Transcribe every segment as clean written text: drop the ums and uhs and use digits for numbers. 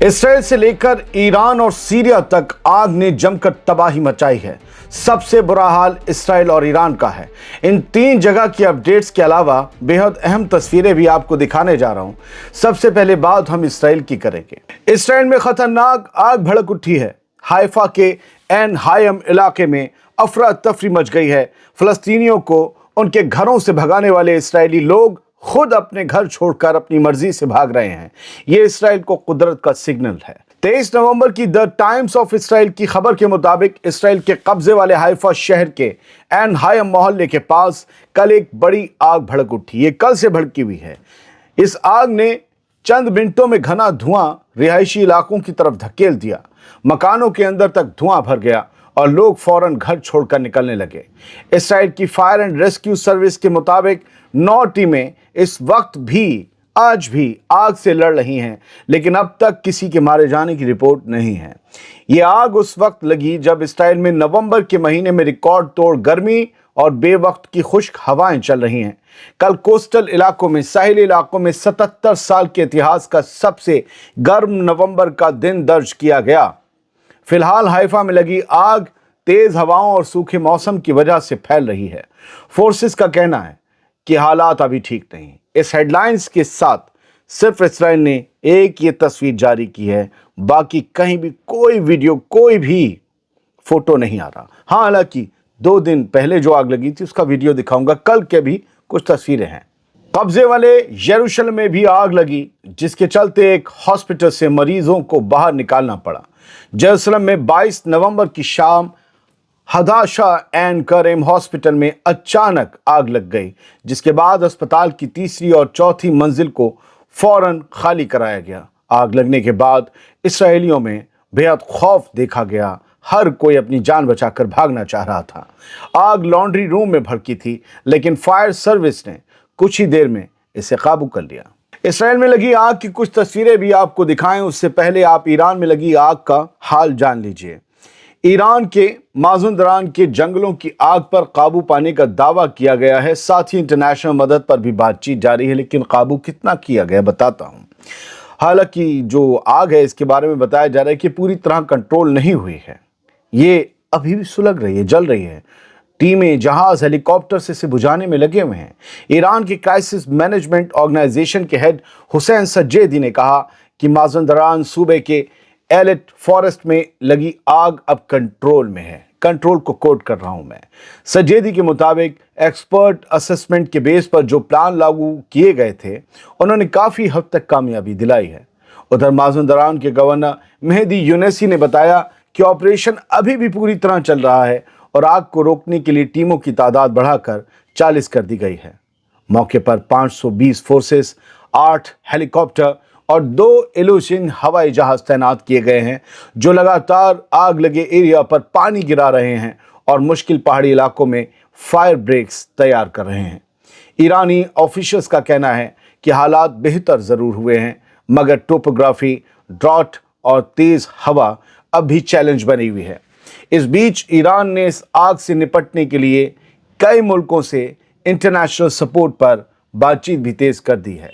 Israel से लेकर Iran और सीरिया तक आग ने जमकर तबाही मचाई है। सबसे बुरा हाल इसराइल और ईरान का है। इन तीन जगह की अपडेट्स के अलावा बेहद अहम तस्वीरें भी आपको दिखाने जा रहा हूं। सबसे पहले बात हम इसराइल की करेंगे। इसराइल में खतरनाक आग भड़क उठी है। हाइफा के एन हायम इलाके में अफरा तफरी मच गई है। फलस्तीनियों को उनके घरों से भगाने वाले इसराइली लोग खुद अपने घर छोड़कर अपनी मर्जी से भाग रहे हैं। ये इसराइल को कुदरत का सिग्नल है। 23 नवंबर की द टाइम्स ऑफ इसराइल की खबर के मुताबिक इसराइल के कब्जे वाले हाइफा शहर के एन हायम मोहल्ले के पास कल एक बड़ी आग भड़क उठी। ये कल से भड़की हुई है। इस आग ने चंद मिनटों में घना धुआं रिहायशी इलाकों की तरफ धकेल दिया। मकानों के अंदर तक धुआं भर गया और लोग फौरन घर छोड़कर निकलने लगे। इसराइल की फायर एंड रेस्क्यू सर्विस के मुताबिक 9 टीमें इस वक्त भी आज भी आग से लड़ रही हैं, लेकिन अब तक किसी के मारे जाने की रिपोर्ट नहीं है। ये आग उस वक्त लगी जब इसराइल में नवंबर के महीने में रिकॉर्ड तोड़ गर्मी और बेवक्त की खुश्क हवाएं चल रही हैं। कल कोस्टल इलाकों में, साहिली इलाकों में 77 साल के इतिहास का सबसे गर्म नवंबर का दिन दर्ज किया गया। फिलहाल हाइफा में लगी आग तेज हवाओं और सूखे मौसम की वजह से फैल रही है। फोर्सेस का कहना है कि हालात अभी ठीक नहीं। इस हेडलाइंस के साथ सिर्फ इसराइल ने एक ये तस्वीर जारी की है, बाकी कहीं भी कोई वीडियो, कोई भी फोटो नहीं आ रहा। हाँ, हालांकि 2 दिन पहले जो आग लगी थी उसका वीडियो दिखाऊंगा। कल के भी कुछ तस्वीरें हैं। कब्जे वाले यरूशलेम में भी आग लगी, जिसके चलते एक हॉस्पिटल से मरीजों को बाहर निकालना पड़ा। यरूशलेम में 22 नवंबर की शाम हदाशा एंड करेम हॉस्पिटल में अचानक आग लग गई, जिसके बाद अस्पताल की तीसरी और चौथी मंजिल को फौरन खाली कराया गया। आग लगने के बाद इसराइलियों में बेहद खौफ देखा गया। हर कोई अपनी जान बचाकर भागना चाह रहा था। आग लॉन्ड्री रूम में भड़की थी, लेकिन फायर सर्विस ने कुछ ही देर में इसे काबू कर लिया। इसराइल में लगी आग की कुछ तस्वीरें भी आपको दिखाएं, उससे पहले आप ईरान में लगी आग का हाल जान लीजिए। ईरान के माजुंदरान के जंगलों की आग पर काबू पाने का दावा किया गया है। साथ ही इंटरनेशनल मदद पर भी बातचीत जारी है, लेकिन काबू कितना किया गया बताता हूं। हालांकि जो आग है इसके बारे में बताया जा रहा है कि पूरी तरह कंट्रोल नहीं हुई है। ये अभी भी सुलग रही है, जल रही है। टीमें, जहाज, हेलीकॉप्टर से इसे बुझाने में लगे हुए हैं। ईरान की क्राइसिस मैनेजमेंट ऑर्गेनाइजेशन के हेड हुसैन सज्जेदी ने कहा कि माजुंदरान सूबे के एलिट फॉरेस्ट में लगी आग अब कंट्रोल में है। कंट्रोल को कोट कर रहा हूं मैं। सज्जेदी के मुताबिक एक्सपर्ट असेसमेंट के बेस पर जो प्लान लागू किए गए थे, उन्होंने काफी हद तक कामयाबी दिलाई है। उधर माजुंदरान के गवर्नर मेहदी यूनेसी ने बताया कि ऑपरेशन अभी भी पूरी तरह चल रहा है और आग को रोकने के लिए टीमों की तादाद बढ़ाकर 40 कर दी गई है। मौके पर 520 फोर्सेस, 8 हेलीकॉप्टर और 2 इल्यूशन हवाई जहाज तैनात किए गए हैं, जो लगातार आग लगे एरिया पर पानी गिरा रहे हैं और मुश्किल पहाड़ी इलाकों में फायर ब्रेक्स तैयार कर रहे हैं। ईरानी ऑफिशियल्स का कहना है कि हालात बेहतर जरूर हुए हैं, मगर टोपोग्राफी, ड्रॉट और तेज हवा अब भी चैलेंज बनी हुई है। इस बीच ईरान ने इस आग से निपटने के लिए कई मुल्कों से इंटरनेशनल सपोर्ट पर बातचीत भी तेज कर दी है।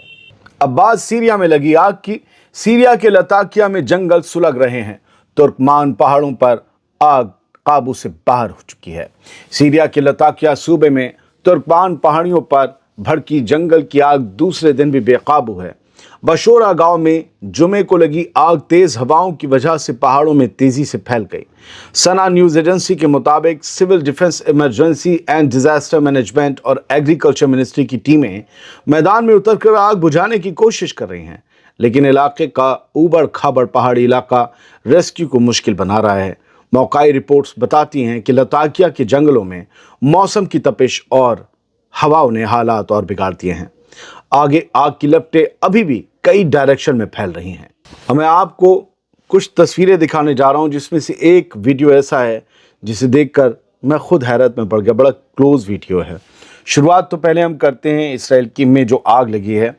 अब बात सीरिया में लगी आग की। सीरिया के लताकिया में जंगल सुलग रहे हैं। तुर्कमान पहाड़ों पर आग काबू से बाहर हो चुकी है। सीरिया के लताकिया सूबे में तुर्कमान पहाड़ियों पर भड़की जंगल की आग दूसरे दिन भी बेकाबू है। बशोरा गांव में जुमे को लगी आग तेज हवाओं की वजह से पहाड़ों में तेजी से फैल गई। सना न्यूज एजेंसी के मुताबिक civil defence, emergency and disaster management और एग्रीकल्चर मिनिस्ट्री की टीमें मैदान में उतरकर आग बुझाने की कोशिश कर रही हैं, लेकिन इलाके का ऊबड़ खाबड़ पहाड़ी इलाका रेस्क्यू को मुश्किल बना रहा है। मौकाई रिपोर्ट्स बताती हैं कि लताकिया के जंगलों में मौसम की तपिश और हवाओं ने हालात और बिगाड़ दिए हैं। आगे आग की लपटें अभी भी कई डायरेक्शन में फैल रही हैं। मैं आपको कुछ तस्वीरें दिखाने जा रहा हूं, जिसमें से एक वीडियो ऐसा है जिसे देखकर मैं खुद हैरत में पड़ गया। बड़ा क्लोज वीडियो है। शुरुआत तो पहले हम करते हैं इसराइल की में जो आग लगी है।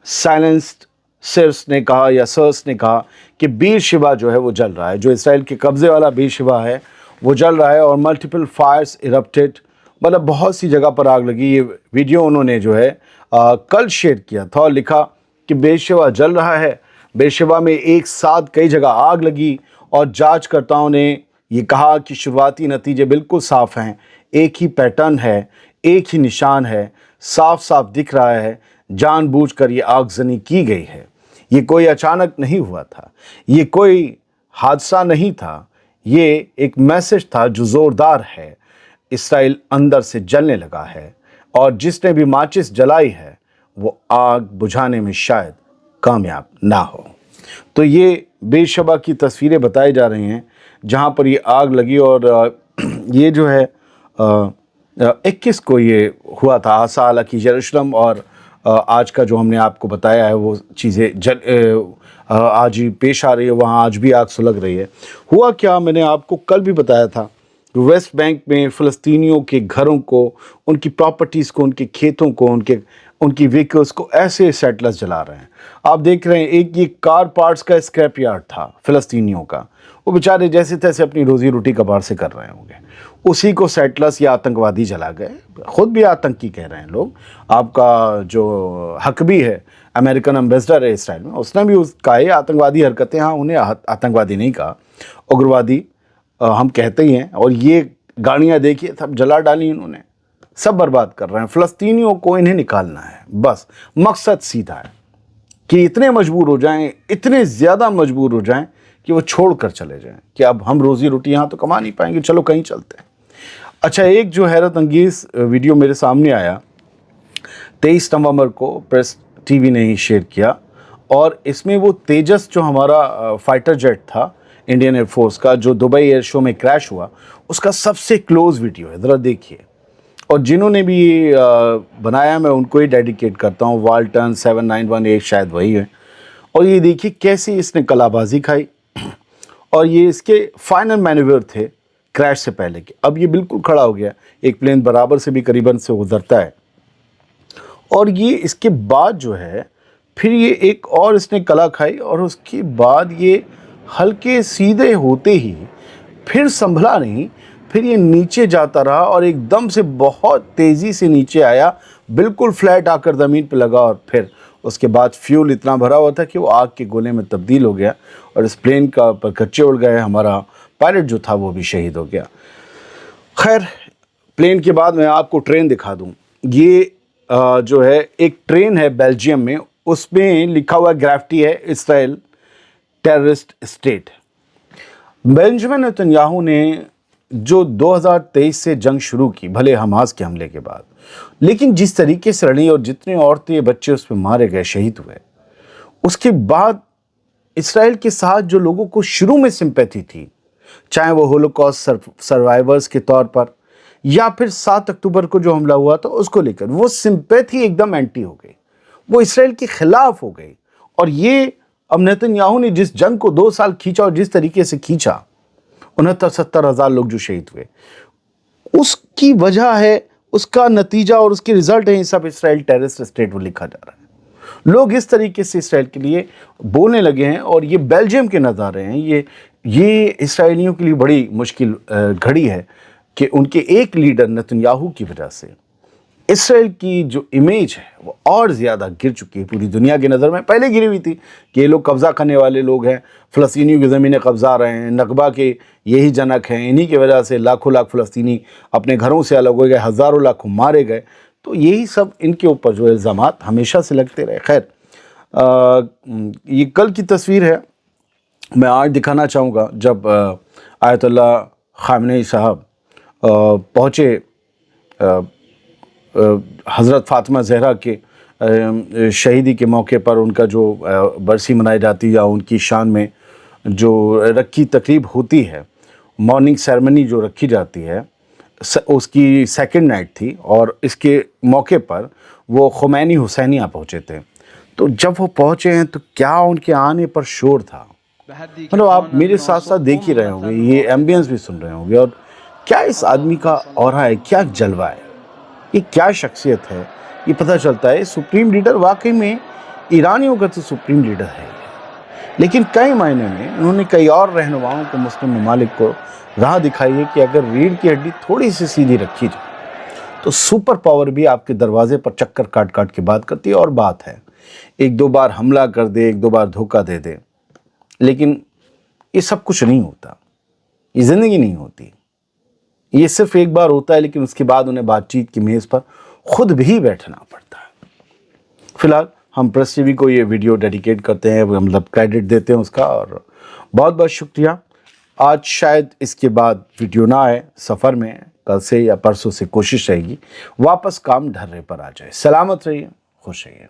साइलेंस्ड सर्स ने कहा कि बीर शिवा जो है वो जल रहा है। जो इसराइल के कब्जे वाला बीर शिवा है वो जल रहा है और मल्टीपल फायर्स इरप्टेड, मतलब बहुत सी जगह पर आग लगी। ये वीडियो उन्होंने जो है कल शेयर किया था और लिखा कि बेर शिवा जल रहा है, बेरशेबा में एक साथ कई जगह आग लगी और जांचकर्ताओं ने ये कहा कि शुरुआती नतीजे बिल्कुल साफ हैं, एक ही पैटर्न है, एक ही निशान है, साफ साफ दिख रहा है, जानबूझकर ये आगजनी की गई है। ये कोई अचानक नहीं हुआ था, ये कोई हादसा नहीं था, ये एक मैसेज था जो ज़ोरदार है। इसराइल अंदर से जलने लगा है और जिसने भी माचिस जलाई है वो आग बुझाने में शायद कामयाब ना हो। तो ये बेरशेबा की तस्वीरें बताई जा रही हैं जहाँ पर ये आग लगी और ये जो है 21 को ये हुआ था हादसा। हालांकि यरूशलेम और आज का जो हमने आपको बताया है वो चीज़ें आज ही पेश आ रही है, वहाँ आज भी आग सुलग रही है। हुआ क्या, मैंने आपको कल भी बताया था, वेस्ट बैंक में फ़लस्तीनियों के घरों को, उनकी प्रॉपर्टीज़ को, उनके खेतों को, उनकी व्हीकल्स को ऐसे सेटलर्स जला रहे हैं। आप देख रहे हैं एक ये कार पार्ट्स का स्क्रैप यार्ड था फ़लस्तीनियों का, वो बेचारे जैसे तैसे अपनी रोज़ी रोटी कबाड़ से कर रहे होंगे, उसी को सेटलर्स या आतंकवादी जला गए। ख़ुद भी आतंकी कह रहे हैं लोग। आपका जो हकबी है, अमेरिकन एम्बेसडर है इसराइल में, उसने भी कहा है आतंकवादी हरकतें, हाँ उन्हें आतंकवादी नहीं कहा, उग्रवादी हम कहते ही हैं। और ये गाड़ियाँ देखिए सब जला डाली इन्होंने, सब बर्बाद कर रहे हैं। फ़लस्तीनियों को इन्हें निकालना है, बस मकसद सीधा है कि इतने मजबूर हो जाएं, इतने ज़्यादा मजबूर हो जाएं कि वो छोड़ कर चले जाएं कि अब हम रोज़ी रोटी यहाँ तो कमा नहीं पाएंगे, चलो कहीं चलते हैं। अच्छा, एक जो हैरत अंगेज़ वीडियो मेरे सामने आया 23 नवंबर को प्रेस टीवी ने ही शेयर किया, और इसमें वो तेजस जो हमारा फाइटर जेट था इंडियन एयरफोर्स का, जो दुबई एयर शो में क्रैश हुआ, उसका सबसे क्लोज वीडियो है, ज़रा देखिए। और जिन्होंने भी ये बनाया मैं उनको ही डेडिकेट करता हूँ, वाल्टन 7918 शायद वही है। और ये देखिए कैसे इसने कलाबाजी खाई, और ये इसके फाइनल मैन्यूवर थे क्रैश से पहले के। अब ये बिल्कुल खड़ा हो गया, एक प्लेन बराबर से भी करीबन से गुजरता है, और ये इसके बाद जो है फिर ये एक और इसने कला खाई, और उसके बाद ये हल्के सीधे होते ही फिर संभला नहीं, फिर ये नीचे जाता रहा और एकदम से बहुत तेज़ी से नीचे आया, बिल्कुल फ्लैट आकर ज़मीन पे लगा, और फिर उसके बाद फ्यूल इतना भरा हुआ था कि वो आग के गोले में तब्दील हो गया और इस प्लेन का परखच्चे उड़ गए। हमारा पायलट जो था वो भी शहीद हो गया। खैर, प्लेन के बाद मैं आपको ट्रेन दिखा दूँ। ये जो है एक ट्रेन है बेल्जियम में, उसमें लिखा हुआ ग्राफिटी है Israel terrorist state. Benjamin Netanyahu ने जो 2023 से जंग शुरू की, भले हमास के हमले के बाद, लेकिन जिस तरीके से लड़ी और जितने औरतें बच्चे उस पर मारे गए, शहीद हुए, उसके बाद इसराइल के साथ जो लोगों को शुरू में सिंपैथी थी, चाहे वो होलोकॉस्ट सर्वाइवर्स के तौर पर या फिर 7 अक्टूबर को जो हमला हुआ था उसको लेकर, वो सिंपैथी एकदम एंटी हो गई, वो इसराइल के खिलाफ हो गई। और ये अब नेतन्याहू ने जिस जंग को 2 साल खींचा और जिस तरीके से खींचा, 69-70 हज़ार लोग जो शहीद हुए, उसकी वजह है, उसका नतीजा और उसके रिजल्ट है, ये सब इसराइल टेररिस्ट स्टेट वो लिखा जा रहा है। लोग इस तरीके से इसराइल के लिए बोलने लगे हैं, और ये बेल्जियम के नज़ारे हैं। ये इसराइलियों के लिए बड़ी मुश्किल घड़ी है कि उनके एक लीडर नेतन्याहू की वजह से इसराइल की जो इमेज है वो और ज़्यादा गिर चुकी है पूरी दुनिया की नज़र में। पहले गिरी हुई थी कि ये लोग कब्ज़ा करने वाले लोग हैं, फ़लस्तीनियों की ज़मीनें कब्ज़ा रहे हैं, नकबा के यही जनक हैं, इन्हीं की वजह से लाखों लाख फ़लस्तीनी अपने घरों से अलग हो गए, हज़ारों लाखों मारे गए। तो यही सब इनके ऊपर जो इल्ज़ामात हमेशा से लगते रहे। खैर, ये कल की तस्वीर है, मैं आज दिखाना चाहूँगा जब आयतुल्लाह ख़ामेनी साहब पहुँचे हज़रत फ़ातिमा ज़हरा के शहीदी के मौके पर, उनका जो बरसी मनाई जाती है या उनकी शान में जो रखी तकरीब होती है, मॉर्निंग सेरेमनी जो रखी जाती है, उसकी सेकंड नाइट थी, और इसके मौके पर वो ख़ुमैनी हुसैनिया पहुँचे थे। तो जब वो पहुँचे हैं तो क्या उनके आने पर शोर था, मतलब आप मेरे साथ साथ देख ही रहे होंगे, ये एम्बियंस भी सुन रहे होंगे, और क्या इस आदमी का ऑरा है, क्या जलवा है, ये क्या शख्सियत है, ये पता चलता है। सुप्रीम लीडर वाकई में ईरानियों का तो सुप्रीम लीडर है, लेकिन कई मायने में उन्होंने कई और रहनुमाओं को, मुस्लिम ममालिक को राह दिखाई है कि अगर रीढ़ की हड्डी थोड़ी सी सीधी रखी जाए तो सुपर पावर भी आपके दरवाजे पर चक्कर काट काट के बात करती है। और बात है ایک دو بار حملہ کر دے، ایک دو بار دھوکہ دے دے، لیکن یہ سب کچھ نہیں ہوتا، یہ زندگی نہیں ہوتی، یہ صرف ایک بار ہوتا ہے، لیکن اس کے بعد انہیں بات چیت کی میز پر خود بھی بیٹھنا پڑتا ہے۔ فی الحال ہم پریس ٹی وی کو یہ ویڈیو ڈیڈیکیٹ کرتے ہیں، مطلب کریڈٹ دیتے ہیں اس کا، اور بہت بہت شکریہ۔ آج شاید اس کے بعد ویڈیو نہ آئے، سفر میں کل سے یا پرسوں سے کوشش رہے گی واپس کام ڈھرے پر آ جائے۔ سلامت رہیے، خوش رہیے۔